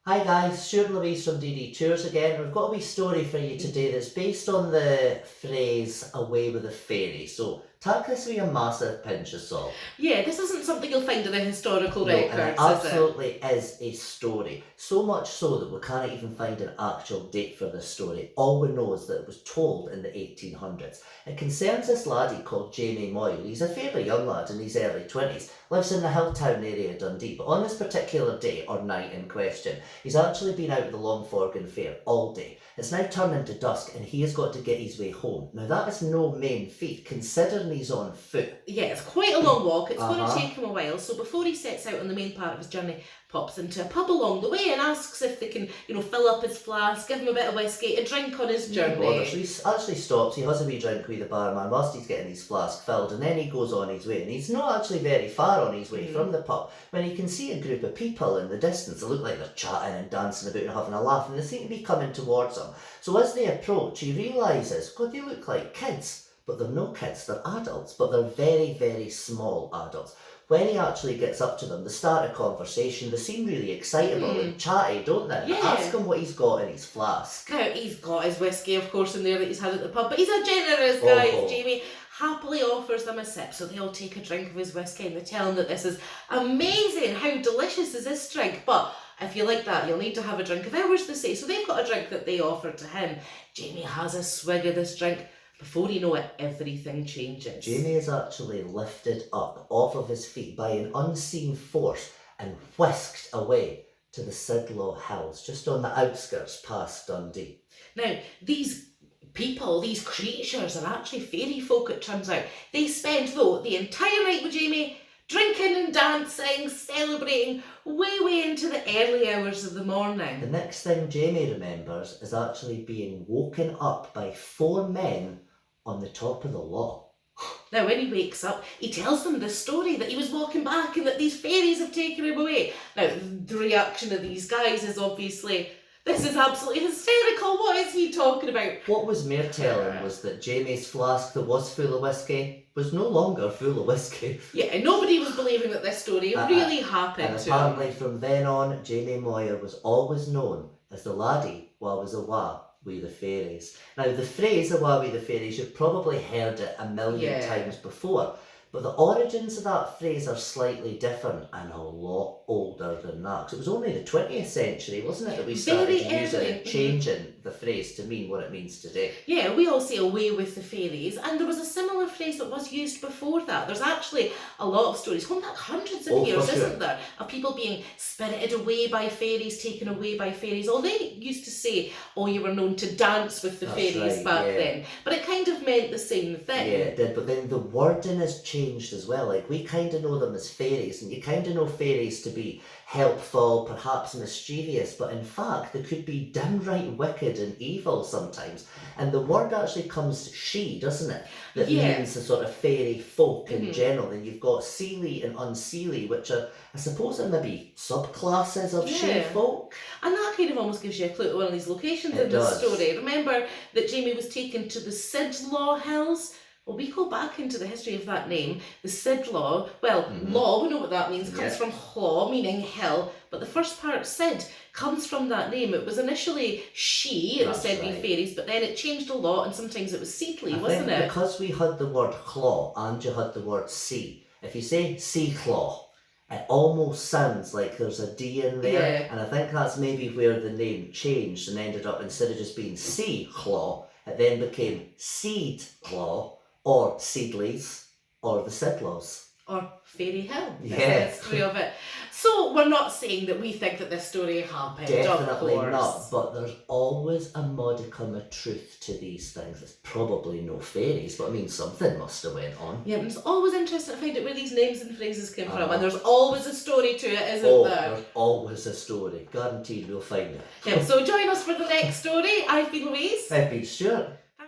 Hi guys, Stuart and Louise from DD Tours again. We've got a wee story for you today that's based on the phrase away with the fairies. So take this with a massive pinch of salt. Yeah, this isn't something you'll find in the historical No, and it records, is it? absolutely is a story. So much so that we can't even find an actual date for this story. All we know is that it was told in the 1800s. It concerns this laddie called Jamie Moyle. He's a fairly young lad in his early 20s, lives in the hill town area of Dundee, but on this particular day or night in question, he's actually been out at the Longforgan Fair all day. It's now turning to dusk and he has got to get his way home. Now that is no mean feat, considering he's on foot. Yeah, it's quite a long walk. It's going to take him a while. So before he sets out on the main part of his journey, pops into a pub along the way and asks if they can, fill up his flask, give him a bit of whiskey, a drink on his journey. So he actually stops, he has a wee drink with the barman whilst he's getting his flask filled, and then he goes on his way. And he's not actually very far on his way from the pub when he can see a group of people in the distance. They look like they're chatting and dancing about and having a laugh, and they seem to be coming towards him. So as they approach, he realises, God, they look like kids. But they're no kids, they're adults, but they're very, very small adults. When he actually gets up to them, they start a conversation. They seem really excitable and chatty, don't they? Yeah. Ask him what he's got in his flask. Now, he's got his whiskey, of course, in there that he's had at the pub, but he's a generous guy. Jamie happily offers them a sip, so they all take a drink of his whiskey and they tell him that this is amazing. How delicious is this drink? But if you like that, you'll need to have a drink of ours, they say. So they've got a drink that they offer to him. Jamie has a swig of this drink. Before you know it, everything changes. Jamie is actually lifted up off of his feet by an unseen force and whisked away to the Sidlaw Hills, just on the outskirts past Dundee. Now, these people, these creatures, are actually fairy folk, it turns out. They spend, though, the entire night with Jamie, drinking and dancing, celebrating, way into the early hours of the morning. The next thing Jamie remembers is actually being woken up by 4 men on the top of the law. Now, when he wakes up, he tells them the story that he was walking back and that these fairies have taken him away. Now, the reaction of these guys is obviously, this is absolutely hysterical. What is he talking about? What was more telling was that Jamie's flask that was full of whiskey was no longer full of whiskey. Yeah, and nobody was believing that this story really happened and to him. apparently from then on, Jamie Moyer was always known as the laddie wha was awa with the fairies. Now, the phrase awa with the fairies, you've probably heard it a million times before, but the origins of that phrase are slightly different and a lot older than that. Because it was only the 20th century, wasn't it, that we started using it, changing the phrase to mean what it means today. Yeah, we all say away with the fairies, and there was a similar phrase that was used before that. There's actually a lot of stories, going back hundreds of years, isn't there, of people being spirited away by fairies, taken away by fairies. Or they used to say, oh, you were known to dance with the fairies back then. But it kind of meant the same thing. Yeah, it did, but then the wording has changed as well. Like, we kind of know them as fairies, and you kind of know fairies to be helpful, perhaps mischievous, but in fact they could be downright wicked and evil sometimes. And the word actually comes she, doesn't it? That means the sort of fairy folk in general. And you've got seelie and unseelie, which are, I suppose, are maybe subclasses of she folk. And that kind of almost gives you a clue to one of these locations in the story. Remember that Jamie was taken to the Sidlaw Hills? Well, we go back into the history of that name. The Sidlaw, law, we know what that means, comes from hlaw, meaning hill, but the first part, Sid, comes from that name. It was initially she, it was said to be fairies, but then it changed a lot, and sometimes it was seedly, wasn't it? Because we had the word claw and you had the word sea, if you say sea claw, it almost sounds like there's a D in there, and I think that's maybe where the name changed and ended up, instead of just being sea claw, it then became seed claw, or Seedleys, or the Sidlaws. Or Fairy Hill, the history of it. So we're not saying that we think that this story happened, Definitely of course. not, but there's always a modicum of truth to these things. There's probably no fairies, but I mean, something must have went on. Yeah, but it's always interesting to find out where these names and phrases came from, and there's always a story to it, isn't there? There's always a story. Guaranteed we'll find it. Yeah, so join us for the next story. I've been Louise. I've been Stuart.